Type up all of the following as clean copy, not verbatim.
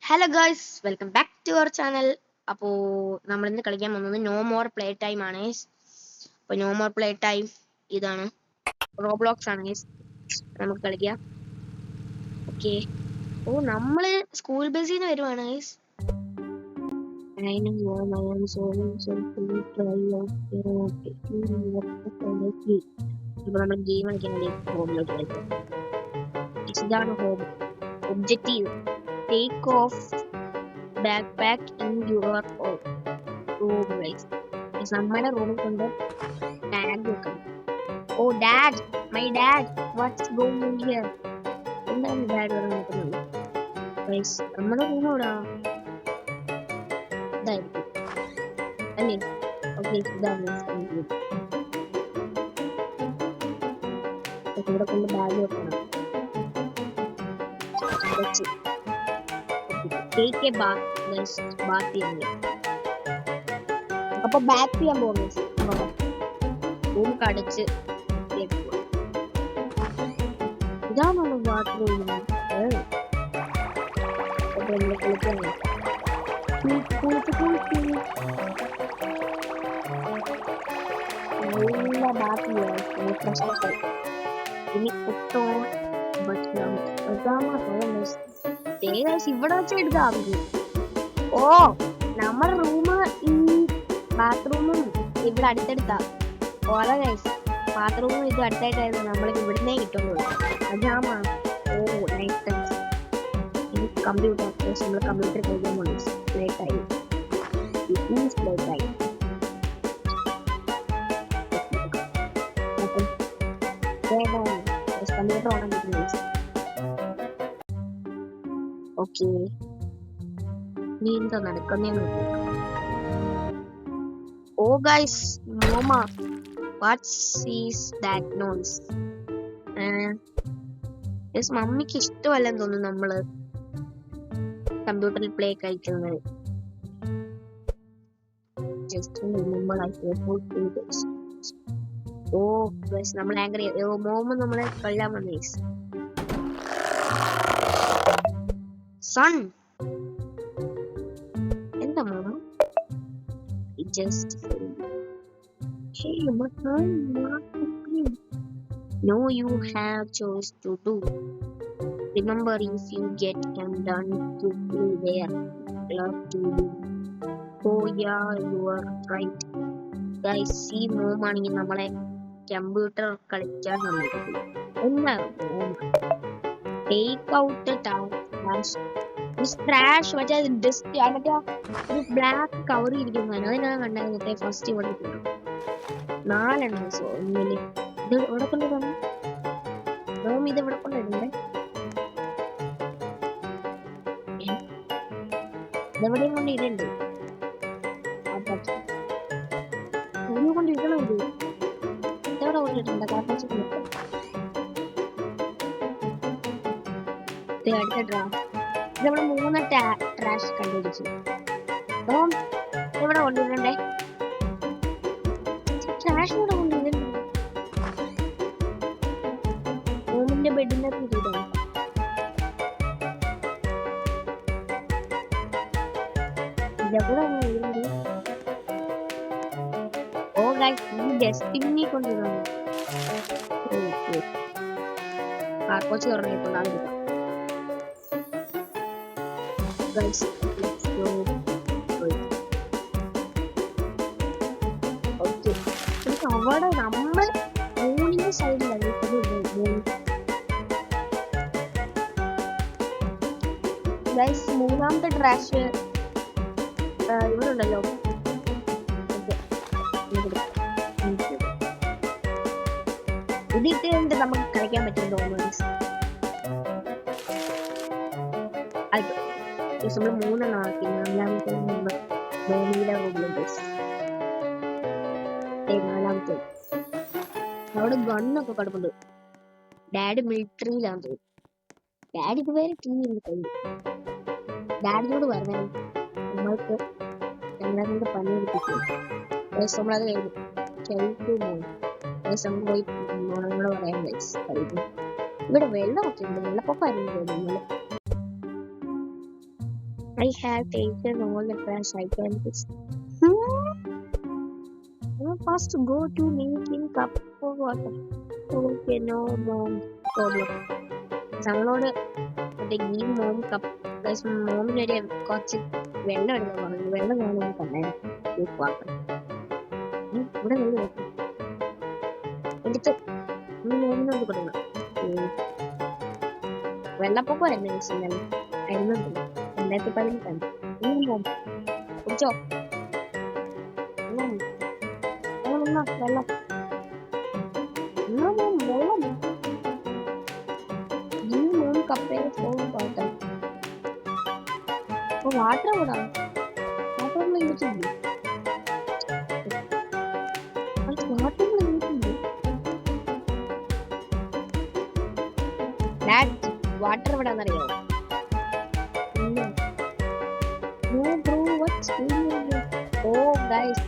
Hello guys, welcome back to our channel. അപ്പോൾ നമ്മൾ ഇന്ന് കളിക്കാൻ പോകുന്നത് നോ മോർ പ്ലേ ടൈം ആണ്. അപ്പോൾ നോ മോർ പ്ലേ ടൈം ഇതാണ്, റോബ്ലോക്സ് ആണ്. നമുക്ക് കളിക്കാം. ഓക്കെ. നമ്മൾ സ്കൂൾ ബസ്സിൽ നിന്ന് വരുവാണ്. ഇപ്പോൾ നമ്മൾ ഗെയിം കളിക്കാൻ വേണ്ടി ഹോമിലോട്ട് കളിക്കാം. ഇതാണ് home. Objective: take off backpack in your room, guys. നമ്മുടെ റൂമിൽ കൊണ്ട് ടാഗ് വെക്കണം. Oh dad, my dad, what's going here? എന്താണ് ഡാഡ് പറഞ്ഞിരിക്കുന്നത്? ഗൈസ്, നമ്മുടെ റൂം എവിടാ? ഇതായിരിക്കും അല്ലേ? ഓക്കെ, ഇതാണ് ഇവിടെ കൊണ്ട് ബാഗ് വെക്കണം. Take a bath. ബാത്ത് ചെയ്യുന്നത് അപ്പൊ ബാത്ത് ചെയ്യാൻ പോകുന്നത് റൂം കടച്ച് ഇതാണോ ബാത്റൂം? നല്ല ബാത്ത് ഇനി ഇവിടെ വെച്ച് എടുക്കാം. ഓ, നമ്മുടെ റൂം ഈ ബാത്റൂമും ഇവിടെ അടുത്തടുത്താ. ഓരോ ഗൈസ്, ബാത്റൂമും ഇത് അടുത്തായിട്ടായിരുന്നു. നമ്മൾക്ക് ഇവിടുന്നേ കിട്ടുള്ളൂ. അതാമാ. ഓ നൈസ്. ഇനി കമ്പ്യൂട്ടർ നമ്മൾ കമ്പ്യൂട്ടർ കഴിയുമ്പോൾ ലേറ്റായി. ലേറ്റായി. കമ്പ്യൂട്ടർ ഓൺ ആക്കിയിട്ടുണ്ട്. ഓക്കെ, നീ എന്താ നടക്കുന്നേന്ന് നോക്കാം. Oh guys, momma, what's is that noise? മമ്മിക്ക് ഇഷ്ടമല്ലെന്ന് തോന്നുന്നു നമ്മള് കമ്പ്യൂട്ടറിൽ പ്ലേ കഴിക്കുന്നത്. ഓ ഗൈസ്, നമ്മൾ ആംഗ്രി. മോമ നമ്മളെ കൊല്ലാൻ വന്നു. സൺ, എന്താ മോമ? Just hey, but no, you have chose to do. Remember, if you get him done to play there, love to do. Oh yeah, you are right. Guys, see, mom ആണെങ്കിൽ നമ്മളെ computer കളിക്കാൻ സമ്മതിക്കില്ല. എന്താ take out trash? മറ്റേ dust, മറ്റേ ഒരു black cover ഇരിക്കുന്നതാണ്. അത് ഞാൻ കണ്ടായിരുന്നേ ഫസ്റ്റ് ഇവിടെ കിട്ടും 4 എണ്ണം. സോ ഒന്നില് ഇത് ഇവിടെ കൊണ്ടിടണം. റൂം ഇത് ഇവിടെ കൊണ്ടിടണ്ടേ? ഇതെവിടെയും കൊണ്ട് ഇടണ്ട്. കൊണ്ട് ഇടണം. ഇതെവിടെ കൊണ്ടിട്ടുണ്ട്? കാർപ്പറ്റ് അടുത്തിട്ടാ. ഇതവിടെ 3 ട്രാഷ് കണ്ടുപിടിച്ചു. അപ്പം ഇവിടെ കൊണ്ടുവരണ്ടേ? ട്രാഷ് ഇവിടെ കൊണ്ടുവരണ്ടേ? റൂമിന്റെ ബെഡിന്റെ ഇതാണ്. ഓ ഗൈസ്, ഈ ഡസ്റ്റ്ബിന്നി കൊണ്ടുവരണം. കാർപ്പറ്റ് തുറന്നിട്ടുള്ള ആളുകൾ. Guys, let's go. Okay. അവിടെ നമ്മൾ മൂന്നിന്റെ സൈഡിലാണ്. ഗൈസ്, മൂന്നാമത്തെ ട്രാഷ് ഇവിടെ ഉണ്ടല്ലോ. ഇതിട്ട് നമുക്ക് കളിക്കാൻ പറ്റും തോന്നുന്നു. നമ്മൾ 3 എണ്ണം ആക്കി. 4ാമത്തെ അവിടെ ഗണ്ണൊക്കെ കിടപ്പുണ്ട്. ഡാഡി മിലിറ്ററിയിലാന്ന് തോന്നുന്നു. ഡാഡി ഇതുവരെ ടീം കഴിഞ്ഞു. ഡാഡിനോട് പറഞ്ഞാൽ നമ്മൾക്ക് നമ്മളെ കൊണ്ട് പണിയെടുപ്പിക്കും. നമ്മളത് കഴിഞ്ഞു. പോയി നമ്മളോട് പറയാൻ കഴിയും. ഇവിടെ വെള്ളമൊക്കെ ഉണ്ട്. വെള്ളപ്പൊക്കമായിരുന്നു തോന്നുന്നു. I have taken all the trash I can fix. I'm fast to go to making cup of water. Okay, no mom problem. ഞങ്ങളോട് മറ്റേ ഈ മോം കപ്പ് പ്ലസ് മോമിനൊരു കുറച്ച് വെള്ളം എടുക്കാൻ പറഞ്ഞു. വെള്ളം ഞാനൊന്ന് തന്നായിരുന്നു വാക്കണം. ഇവിടെ വെള്ളം എടുക്കും എടുത്ത് മോമിനോട് കൊടുക്കണം. വെള്ളപ്പൊക്കം അല്ലേ അരുന്നുണ്ട് 2018 മോം കുടിച്ചോ വെള്ളം വെള്ളം ഈ മോം കപ്പയിൽ പോകും പാട്ടം അപ്പൊ വാട്ടർ വിടാം വാട്ടർ എടുത്തില്ലേ വാട്ടർ എടുത്തില്ലേ വാട്ടർ വിടാന്നറിയോ ഓ ഗൈസ്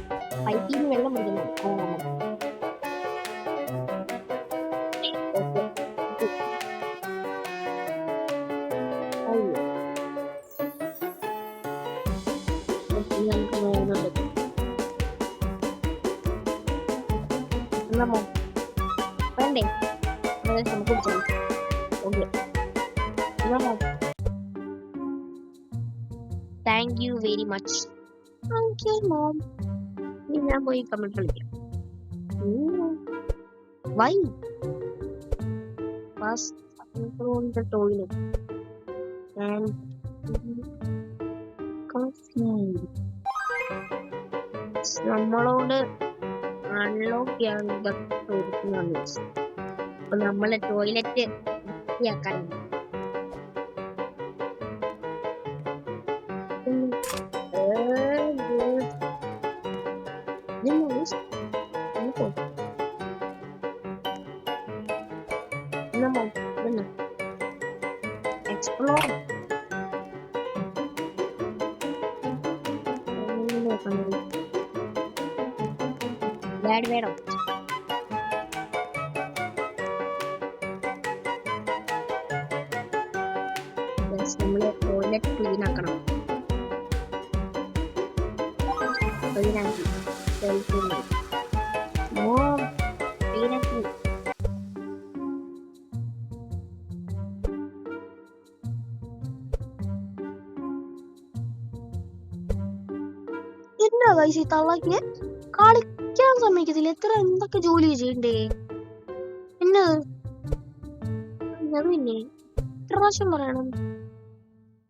പൈപ്പിൽ നിന്ന് വെള്ളം പിടിക്കുന്നു വേണ്ടേ നമുക്ക് thank you very much mom ഞാൻ പോയി കമന്റ് കളിക്കാം വൈ the toilet and നമ്മളോട് അൺലോക്ക് ചെയ്യാൻ ചോദിക്കുന്നുണ്ട്. അപ്പൊ നമ്മള് ടോയ്ലറ്റ് വൃത്തിയാക്കാൻ എക്സ്പ്ലോർ വേണം നമ്മള് ടോയ്ലറ്റ് ക്ലീൻ ആക്കണം. എന്നാ വയസ്സിൽ തള്ളക്ക് കളിക്കാൻ സമ്മതിക്കത്തില്ല. എന്തൊക്കെ ജോലി ചെയ്യണ്ടേ എന്നത് പിന്നെ എത്ര പ്രാവശ്യം പറയണം.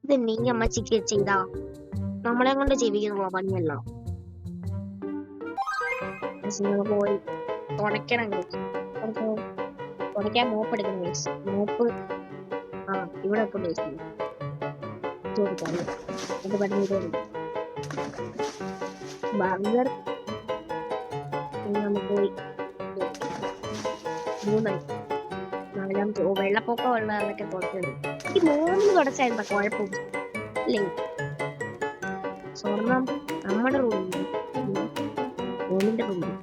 ഇതെന്നെ ഈ അമ്മച്ചിക്ക് ചെയ്താ നമ്മളെ കൊണ്ട് ജീവിക്കുന്ന പണിയല്ല. പോയി തുടയ്ക്കണം തുടയ്ക്കാൻ മോപ്പ് എടുക്കണം മോപ്പ് ഇവിടെ ബർഗർ നമുക്ക് പോയി വെള്ളപ്പൊക്കം ഉള്ള അതൊക്കെ പുറത്തുണ്ട്. ഈ 3 തുടച്ചായിരുന്ന കുഴപ്പം അല്ലേ. സ്വർണം നമ്മുടെ റൂമിൽ റൂമിന്റെ റൂമിൽ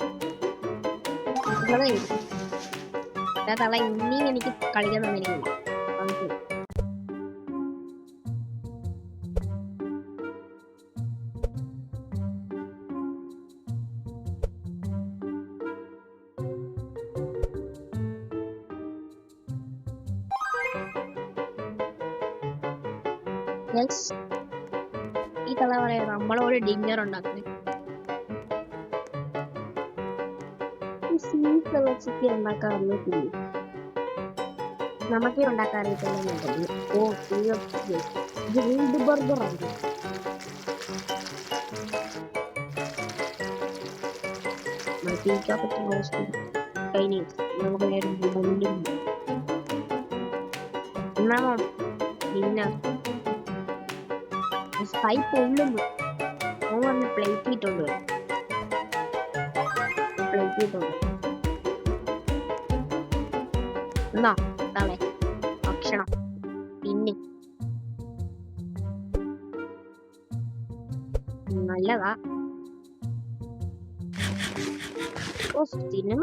തള്ള ഇനിയും എനിക്ക് കളിക്കാൻ തന്നിരിക്കില്ല. ഈ തള്ള പറയാ നമ്മളോട് ഡിന്നർ ഉണ്ടാക്കണേ. ചിക്കൻ ഉണ്ടാക്കാൻ അറിയത്തില്ല, നമുക്കേ ഉണ്ടാക്കാൻ അറിയത്തില്ല. ഓ ഇത് ബർഗർ ആണ്. ചൈനീസ് നമുക്ക് ഡിന്നർ പൈപ്പ് ഉള്ളുന്നു പറഞ്ഞ് പ്ലേറ്റ് ഇട്ടുണ്ട് എന്നാ തവേ ഭക്ഷണം പിന്നെ നല്ലതാ. സിനിമ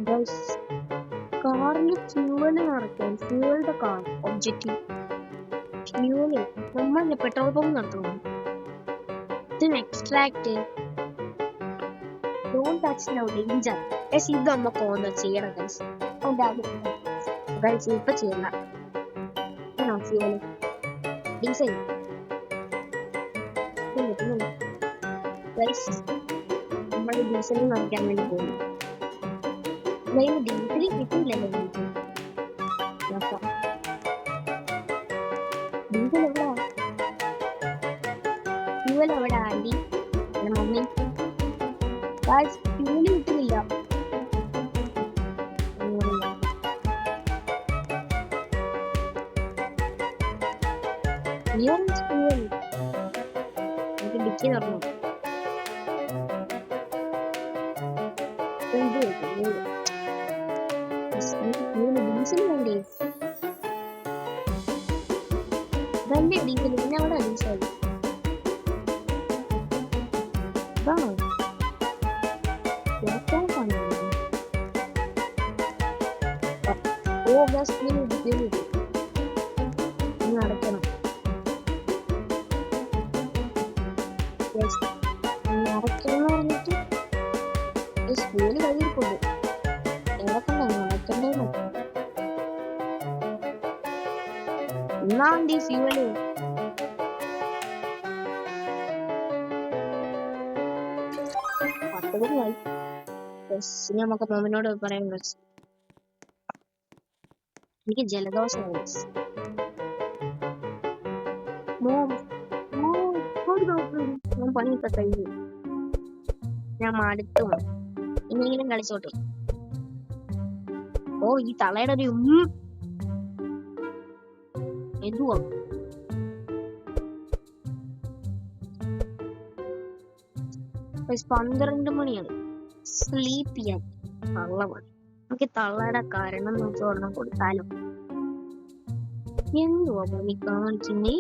Guys, കാറിന് ഫ്യൂവൽ നടക്കാൻ ഫ്യൂവലിന്റെ കാർ ഒബ്ജക്റ്റീവ് ഫ്യൂവല് നമ്മളല്ലേ പെട്രോൾ പമ്പ് നടത്തണം. Then extract don't touch now danger. Guys, ഇത് നമുക്ക് ഒന്ന് ചെയ്യണം guys. Guys, ഇപ്പൊ ചെയ്യണ്ട. ഫ്യൂവല് ഡീസൽ ഗൈസ് നമ്മൾ ഡീസൽ നിറയ്ക്കാൻ വേണ്ടി പോകും. ഡീസൽ കിട്ടിയില്ലല്ലോ. ഡീസൽ എവിടാ? ഫ്യൂവൽ എവിടാ ആൻറ്റി? മമ്മി ഗൈസ് ഫ്യൂവൽ കിട്ടുന്നില്ല. ഫ്യൂവൽ എനിക്ക് ഡിക്കി തുറന്നു. ഡീസൽ വേണ്ടേ? ഇതല്ലേ ഡീസൽ? പിന്നെ അവിടെ ഡീസൽ നടക്കണം. നടക്കണം പറഞ്ഞിട്ട് സ്കൂളിൽ കഴിഞ്ഞിട്ടുണ്ട്. നടക്കണ്ടേ നടക്കണ്ടേ ഒന്നാമത് ഫ്യൂവല് പത്തുകൂടിയായി. നമുക്ക് മോമിനോട് പറയാൻ വെച്ചു. എനിക്ക് ജലദോഷമായി. ഞാൻ പണിയൊക്കെ കഴിഞ്ഞു. ഞാൻ മടുത്തു. ഇനിയെങ്കിലും കളിച്ചോട്ടെ. ഓ ഈ തളയുടെ ഒരു എന്തുവാ? 12 മണിയാണ്. സ്ലീപ്പ് ചെയ്യാൻ തള്ളമാണ്. നമുക്ക് തള്ളയുടെ കാരണം നോക്കി ഒരെണ്ണം കൊടുത്താലോ? എന്തുവാ മമ്മി കാണിക്കുന്നേ?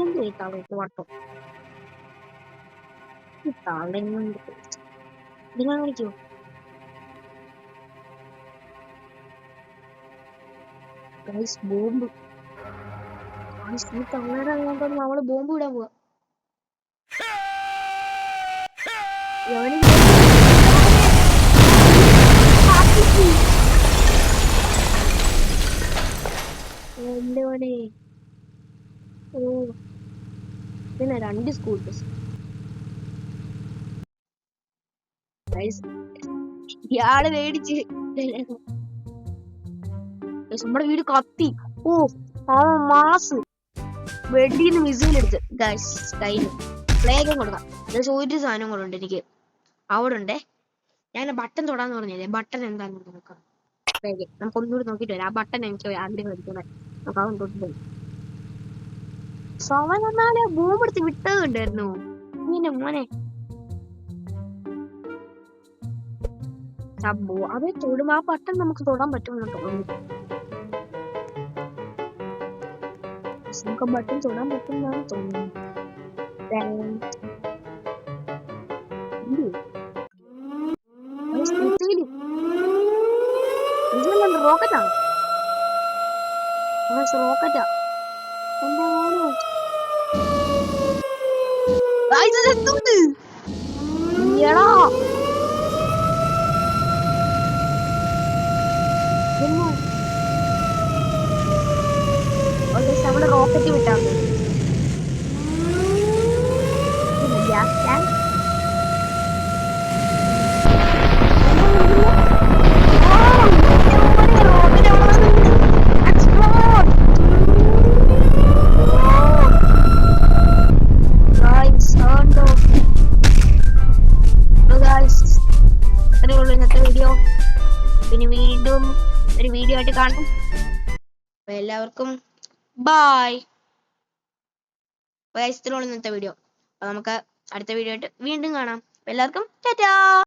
എന്തുവാ ഈ തള്ളക്ക് വട്ടം? ഈ തള്ളെന്നുണ്ട് ഇതിനെ കാണിക്കോ? ബോംബ് ഈ തള്ളയുടെ അറിയാൻ അവള് ബോംബ് ഇടാൻ പോവാ. പിന്നെ 2 സ്കൂൾ ബസ്. ഇയാള് മേടിച്ച് നമ്മുടെ വീട് കത്തി. ഓ ആ മാസ് വെടിന്ന് മിസൈൽ എടുത്ത് കയ്യില് പ്ലേഗം കൊടുക്കാം. ഒരു സാധനം കൂടെ ഉണ്ട് എനിക്ക് അവിടെ ഉണ്ടേ. ഞാൻ ബട്ടൺ തൊടാന്ന് പറഞ്ഞില്ലേ, ബട്ടൺ എന്താന്ന് നോക്കാം. നമുക്ക് ഒന്നുകൂടി നോക്കിട്ട് വരാം. ആ ബട്ടൺ എനിക്ക് ആഗ്രഹം എടുക്കുന്നത്. നമുക്ക് അവൻ തൊട്ട് പോയി സവനാലെ ബോംബ് എടുത്ത് വിട്ടതുണ്ടായിരുന്നു. ഇങ്ങനെ മോനെ സബ്ബോ അത് തൊടുമ്പോ ആ ബട്ടൺ നമുക്ക് തൊടാൻ പറ്റുമെന്ന് തോന്നുന്നു. നമുക്ക് ബട്ടൺ തൊടാൻ പറ്റുമെന്നാണ് തോന്നുന്നു. റോക്കറ്റാ റോക്കറ്റാ നമ്മള് റോക്കറ്റ് വിട്ടാൽ ഗ്യാസ് ടാങ്ക് പിന്നെ വീണ്ടും ഒരു വീഡിയോ ആയിട്ട് കാണാം. അപ്പൊ എല്ലാവർക്കും ബൈ. ഇന്നത്തെ വീഡിയോ. അപ്പൊ നമുക്ക് അടുത്ത വീഡിയോ ആയിട്ട് വീണ്ടും കാണാം. എല്ലാവർക്കും ടാറ്റാ.